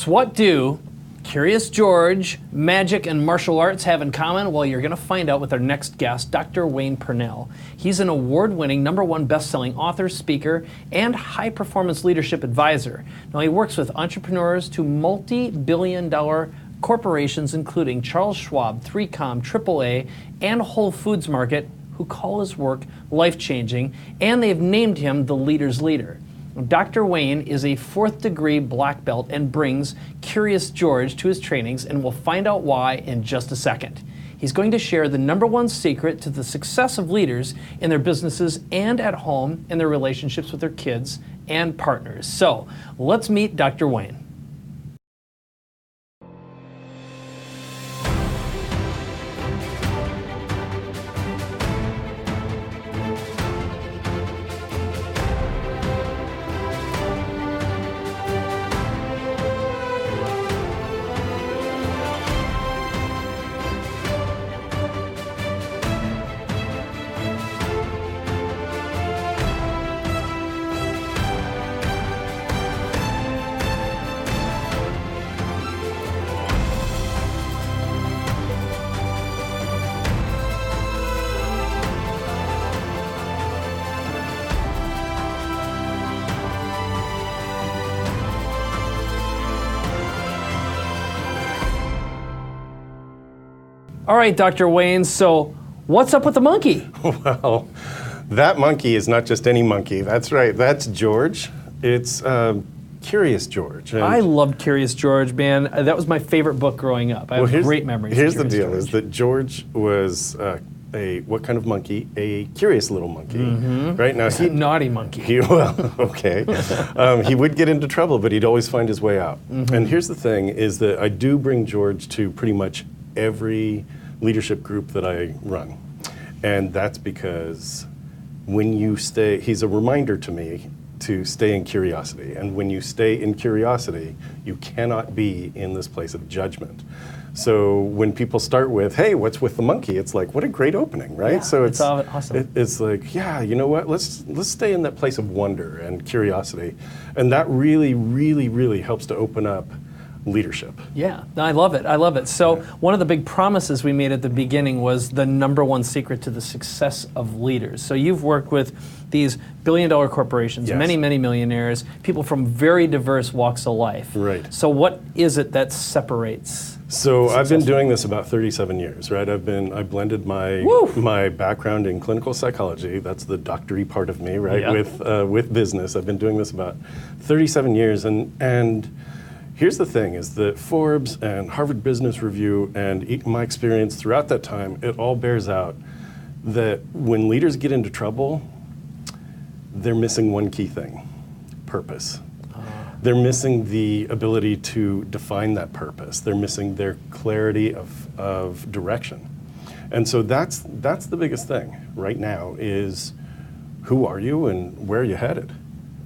So what do Curious George, magic, and martial arts have in common? Well, you're going to find out with our next guest, Dr. Wayne Pernell. He's an award-winning, #1 best-selling author, speaker, and high-performance leadership advisor. Now, he works with entrepreneurs to multi-billion-dollar corporations, including Charles Schwab, 3Com, AAA, and Whole Foods Market, who call his work life-changing, and they've named him the leader's leader. Dr. Wayne is a 4th-degree black belt and brings Curious George to his trainings, and we'll find out why in just a second. He's going to share the #1 secret to the success of leaders in their businesses and at home in their relationships with their kids and partners. So let's meet Dr. Wayne. All right, Dr. Wayne, so what's up with the monkey? Well, that monkey is not just any monkey. That's right. That's George. It's Curious George. And I loved Curious George, man. That was my favorite book growing up. I have great memories. Here's the deal, is that George was what kind of monkey? A curious little monkey. Mm-hmm. Right now, a naughty monkey. He would get into trouble, but he'd always find his way out. Mm-hmm. And here's the thing, is that I do bring George to pretty much every leadership group that I run. And that's because when you stay, he's a reminder to me to stay in curiosity. And when you stay in curiosity, you cannot be in this place of judgment. So when people start with, hey, what's with the monkey? It's like, what a great opening, right? Yeah, so it's awesome. It's like, yeah, you know what? Let's stay in that place of wonder and curiosity. And that really, really, really helps to open up leadership. Yeah, I love it. I love it. So one of the big promises we made at the beginning was the #1 secret to the success of leaders. So you've worked with these billion-dollar corporations, Yes. many, many millionaires, people from very diverse walks of life. Right. So what is it that separates? So I've been doing this about 37 years, right? I blended my background in clinical psychology, that's the doctory part of me, right? Yeah. With business. I've been doing this about 37 years, and here's the thing, is that Forbes and Harvard Business Review and my experience throughout that time, it all bears out that when leaders get into trouble, they're missing one key thing: purpose. They're missing the ability to define that purpose. They're missing their clarity of direction. And so that's the biggest thing right now, is who are you and where are you headed?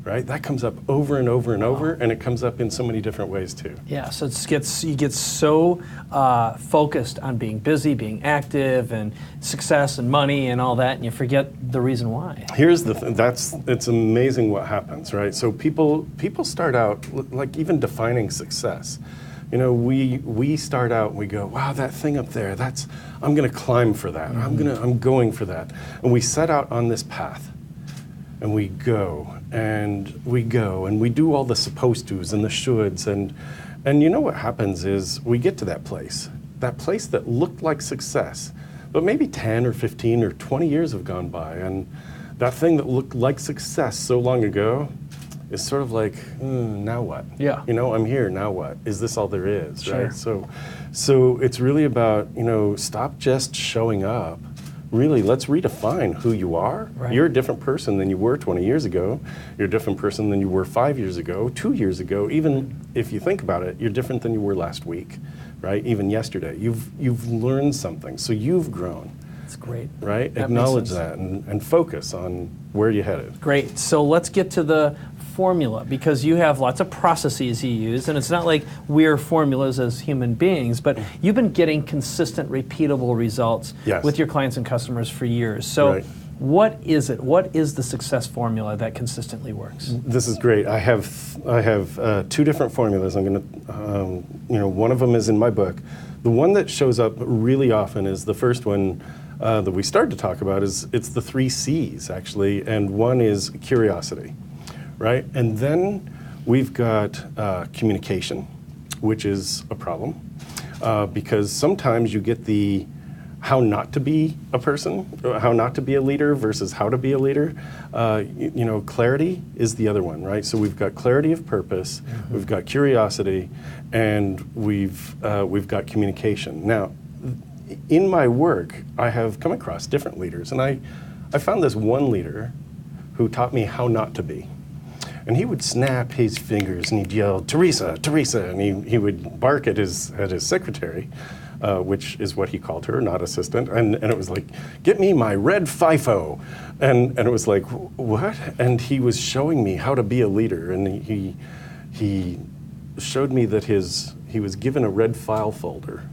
Right? That comes up over and over and over, and it comes up in so many different ways too. Yeah, so you get so focused on being busy, being active, and success and money and all that, and you forget the reason why. Here's the thing, it's amazing what happens, right? So people start out, like even defining success. You know, we start out and we go, wow, that thing up there, I'm gonna climb for that. Mm-hmm. I'm going for that. And we set out on this path. And we go, and we do all the supposed tos and the shoulds, and you know what happens is we get to that place that looked like success, but maybe 10 or 15 or 20 years have gone by, and that thing that looked like success so long ago is sort of like, now what? Yeah. You know, I'm here, now what? Is this all there is, Sure. right? So it's really about, stop just showing up. Really, let's redefine who you are. Right. You're a different person than you were 20 years ago. You're a different person than you were 5 years ago, 2 years ago. Even if you think about it, you're different than you were last week, right? Even yesterday. You've learned something, so you've grown. That's great. Right? That Acknowledge that and focus on where you're headed. Great. So let's get to the formula, because you have lots of processes you use, and it's not like we're formulas as human beings, but you've been getting consistent, repeatable results Yes. with your clients and customers for years. So Right. What is it? What is the success formula that consistently works? This is great. I have two different formulas. I'm going to, one of them is in my book. The one that shows up really often is the first one that we started to talk about. It's the 3 C's actually, and one is curiosity, right? And then we've got communication, which is a problem because sometimes you get the how not to be a person, how not to be a leader versus how to be a leader. Clarity is the other one, right? So we've got clarity of purpose, we've got curiosity, and we've got communication. Now, in my work, I have come across different leaders, and I found this one leader who taught me how not to be. And he would snap his fingers and he'd yell, "Teresa, Teresa," and he would bark at his secretary. Which is what he called her, not assistant. And it was like, "Get me my red FIFO." And it was like, what? And he was showing me how to be a leader. And he showed me that he was given a red file folder.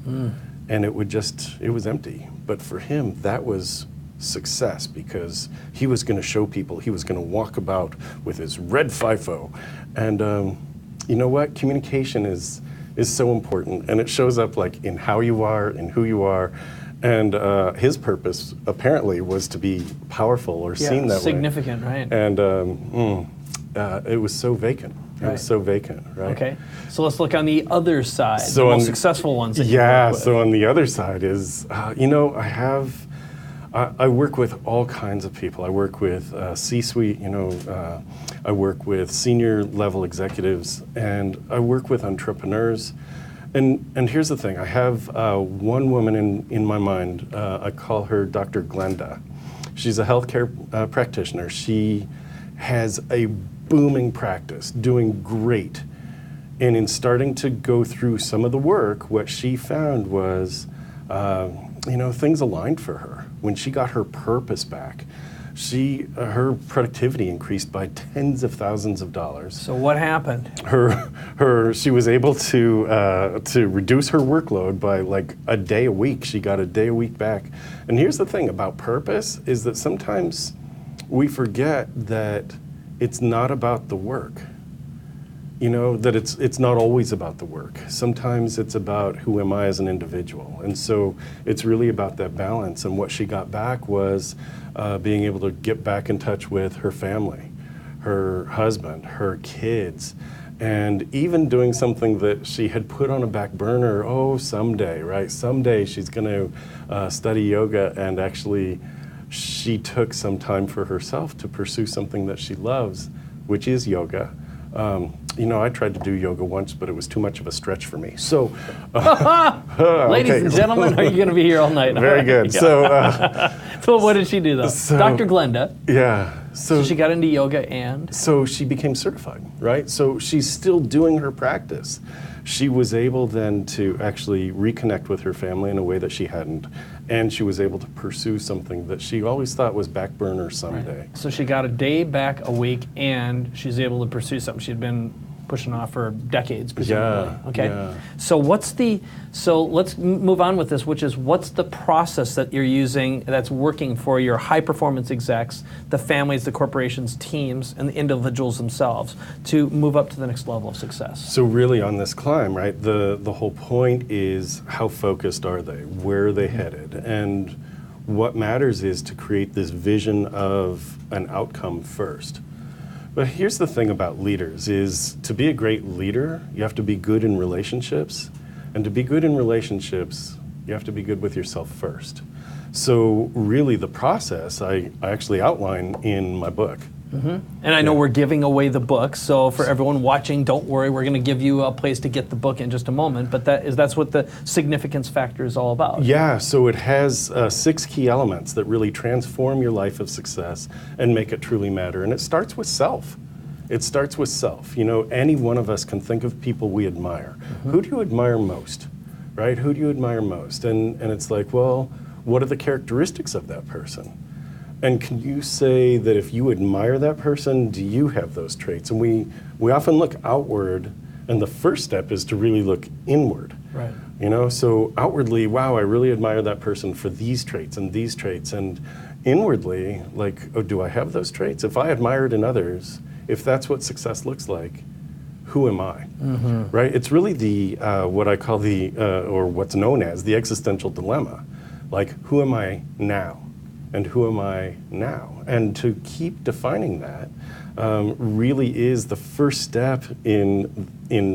And it was empty. But for him, that was success because he was going to show people, he was going to walk about with his red FIFO. And you know what? Communication is so important, and it shows up like in how you are and who you are. And his purpose apparently was to be powerful or seen that significant, way. Right? And it was so vacant. It was so vacant, right? Okay, so let's look on the other side, the most successful ones that you work with. So on the other side is, I work with all kinds of people. I work with C-suite, I work with senior level executives, and I work with entrepreneurs. And here's the thing, I have one woman in my mind, I call her Dr. Glenda. She's a healthcare practitioner. She has a booming practice, doing great. And in starting to go through some of the work, what she found was, things aligned for her. When she got her purpose back, her productivity increased by tens of thousands of dollars. So what happened? She was able to reduce her workload by like a day a week. She got a day a week back. And here's the thing about purpose is that sometimes we forget that it's not about the work. That it's not always about the work. Sometimes it's about who am I as an individual. And so it's really about that balance. And what she got back was being able to get back in touch with her family, her husband, her kids, and even doing something that she had put on a back burner, someday, right? Someday she's going to study yoga, and actually she took some time for herself to pursue something that she loves, which is yoga. I tried to do yoga once, but it was too much of a stretch for me. So, ladies and gentlemen, are you going to be here all night? Very good. Yeah. So what did she do, though? Dr. Glenda. Yeah. So she got into yoga and? So she became certified, right? So she's still doing her practice. She was able then to actually reconnect with her family in a way that she hadn't. And she was able to pursue something that she always thought was back burner someday. Right. So she got a day back a week, and she's able to pursue something she'd been pushing off for decades, presumably. Yeah. Okay. Yeah. So let's move on with this, which is what's the process that you're using that's working for your high performance execs, the families, the corporations, teams, and the individuals themselves to move up to the next level of success? So really on this climb, right, the whole point is how focused are they? Where are they headed? And what matters is to create this vision of an outcome first. But here's the thing about leaders is to be a great leader, you have to be good in relationships. And to be good in relationships, you have to be good with yourself first. So really the process I actually outline in my book. Mm-hmm. And I know we're giving away the book, so for everyone watching, don't worry, we're going to give you a place to get the book in just a moment, but that's what the significance factor is all about. Yeah, so it has 6 key elements that really transform your life of success and make it truly matter, and it starts with self. It starts with self. Any one of us can think of people we admire. Mm-hmm. Who do you admire most, right? Who do you admire most? And it's like, well, what are the characteristics of that person? And can you say that if you admire that person, do you have those traits? And we often look outward, and the first step is to really look inward. Right. So outwardly, wow, I really admire that person for these traits and these traits. And inwardly, like, oh, do I have those traits? If I admire it in others, if that's what success looks like, who am I? Right? It's really the what I call or what's known as the existential dilemma. Like, who am I now? And who am I now? And to keep defining that really is the first step in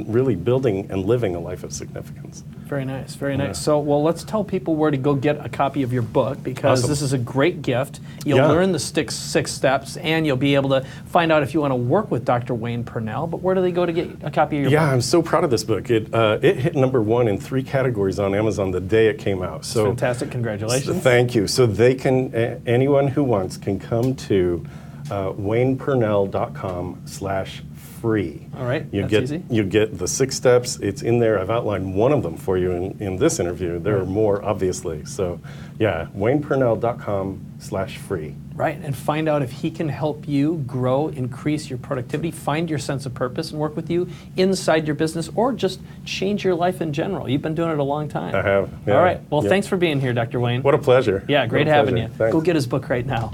really building and living a life of significance. Very nice, very nice. So, well, let's tell people where to go get a copy of your book, because this is a great gift. You'll learn the six steps, and you'll be able to find out if you want to work with Dr. Wayne Pernell. But where do they go to get a copy of your book? Yeah, I'm so proud of this book. It hit #1 in 3 categories on Amazon the day it came out. So fantastic, congratulations. So thank you. So they can, anyone who wants can come to waynepernell.com/free. All right, that's easy. You get the 6 steps. It's in there. I've outlined one of them for you in this interview. There are more, obviously. So, yeah, waynepernell.com/free. Right, and find out if he can help you grow, increase your productivity, find your sense of purpose, and work with you inside your business, or just change your life in general. You've been doing it a long time. I have. Yeah. All right. Well, thanks for being here, Dr. Wayne. What a pleasure. Yeah, great having you. Thanks. Go get his book right now.